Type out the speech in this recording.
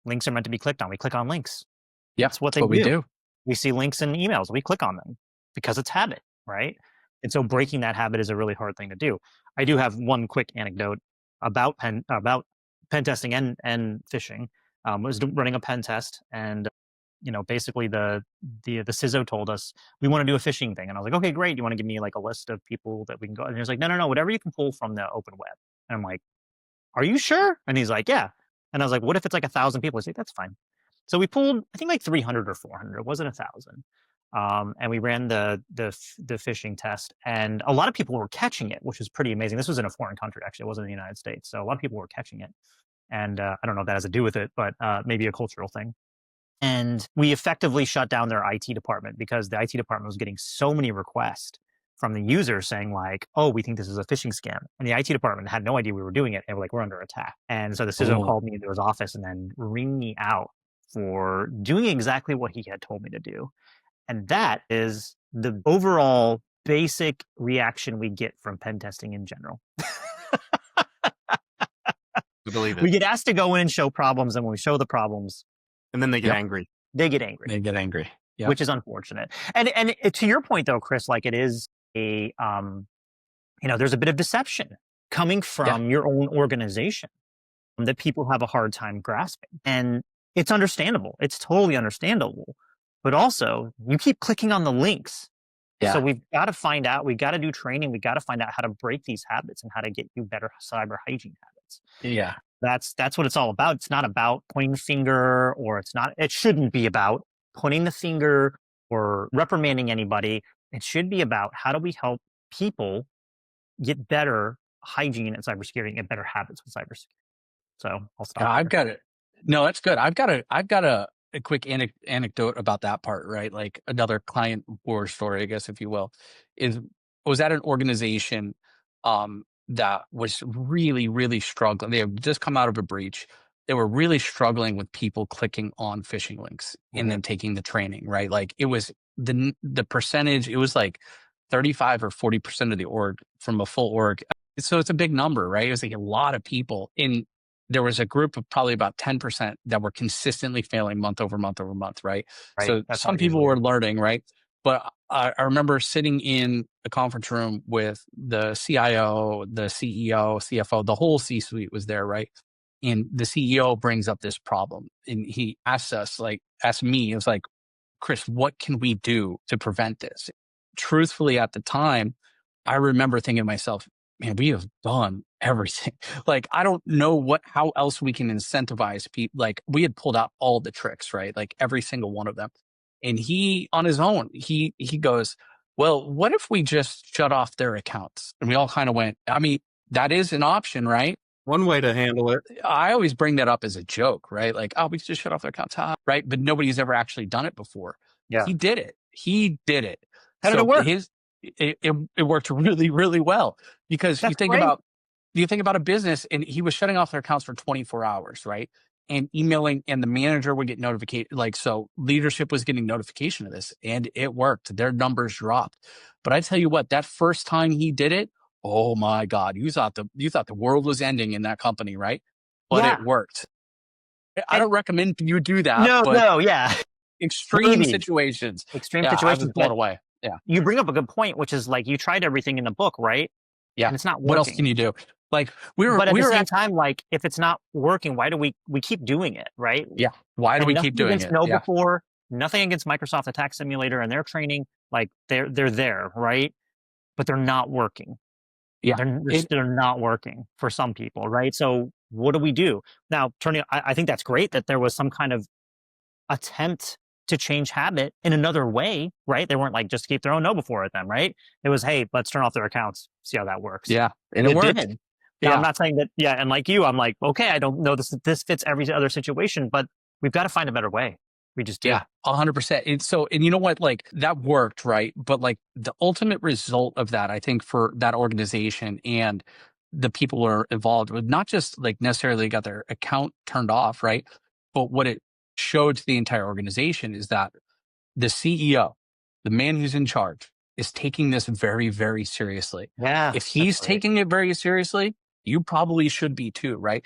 Links are meant to be clicked on. We click on links. Yeah, That's what that's what we do. We see links in emails. We click on them because it's habit, right? And so breaking that habit is a really hard thing to do. I do have one quick anecdote about pen testing and phishing. Was running a pen test, and basically the CISO told us we want to do a phishing thing, and I was like, okay, great. You want to give me like a list of people that we can go? And he was like, no, whatever you can pull from the open web. And I'm like, are you sure? And he's like, yeah. And I was like, what if it's like 1,000 people? He's like, that's fine. So we pulled, I think like 300 or 400. It wasn't 1,000. And we ran the phishing test, and a lot of people were catching it, which was pretty amazing. This was in a foreign country, actually. It wasn't in the United States. So a lot of people were catching it. And I don't know if that has to do with it, but maybe a cultural thing. And we effectively shut down their IT department because the IT department was getting so many requests from the users saying like, oh, we think this is a phishing scam. And the IT department had no idea we were doing it. And we're like, we're under attack. And so the CISO called me into his office and then reamed me out for doing exactly what he had told me to do. And that is the overall basic reaction we get from pen testing in general. I believe it. We get asked to go in and show problems, and when we show the problems, and then they get angry. They get angry. They get angry. Yep. Which is unfortunate. And to your point though, Chris, like it is a there's a bit of deception coming from your own organization that people have a hard time grasping. And it's understandable. It's totally understandable. But also, you keep clicking on the links. Yeah. So we've got to find out, we've got to do training, we've got to find out how to break these habits and how to get you better cyber hygiene habits. Yeah. That's what it's all about. It's not about pointing the finger, or it shouldn't be about pointing the finger or reprimanding anybody. It should be about how do we help people get better hygiene and cybersecurity and get better habits with cybersecurity. So I'll stop. I've got it. No, that's good. I've got a quick anecdote about that part, right? Like another client war story, I guess, if you will, was at an organization that was really, really struggling. They had just come out of a breach. They were really struggling with people clicking on phishing links and then taking the training, right? Like it was the percentage, it was like 35 or 40% of the org from a full org. So it's a big number, right? It was like a lot of people. There was a group of probably about 10% that were consistently failing month over month over month, right? So that's some people were learning, right? But I remember sitting in a conference room with the CIO, the CEO, CFO, the whole C-suite was there, right? And the CEO brings up this problem, and he asks me, it was like, Chris, what can we do to prevent this? Truthfully, at the time, I remember thinking to myself, man, we have done everything. Like, I don't know how else we can incentivize people. Like, we had pulled out all the tricks, right? Like every single one of them. And he, on his own, he goes, well, what if we just shut off their accounts? And we all kind of went, I mean, that is an option, right? One way to handle it. I always bring that up as a joke, right? Like, oh, we just shut off their accounts, right? But nobody's ever actually done it before. Yeah. He did it. How did it work? It worked really, really well, because you think about a business, and he was shutting off their accounts for 24 hours, right? And emailing, and the manager would get notification. Like, so leadership was getting notification of this, and it worked. Their numbers dropped. But I tell you what, that first time he did it, oh my God, you thought the world was ending in that company, right? But it worked. I don't recommend you do that. No, yeah. Extreme situations. Situations. I was blown away. Yeah. You bring up a good point, which is like, you tried everything in the book, right? Yeah. And it's not working. What else can you do? Like but at the same time, like, if it's not working, why do we keep doing it, right? Yeah. Why do we keep doing it? Before, nothing against Microsoft Attack Simulator and their training. Like, they're there, right? But they're not working. Yeah. They're not working for some people, right? So what do we do? Now, I think that's great that there was some kind of attempt to change habit in another way, right? They weren't like, just keep throwing no before at them, right? It was, hey, let's turn off their accounts, see how that works. Yeah. And it worked. Did. Yeah. I'm not saying that, and like you, I'm like, okay, I don't know this fits every other situation, but we've got to find a better way. We just do. Yeah, 100%. And you know what, like, that worked, right? But like, the ultimate result of that, I think, for that organization and the people who are involved, with not just like necessarily got their account turned off, right? But what it showed to the entire organization is that the CEO, the man who's in charge, is taking this very, very seriously. Yeah. If he's taking it very seriously, you probably should be too, right?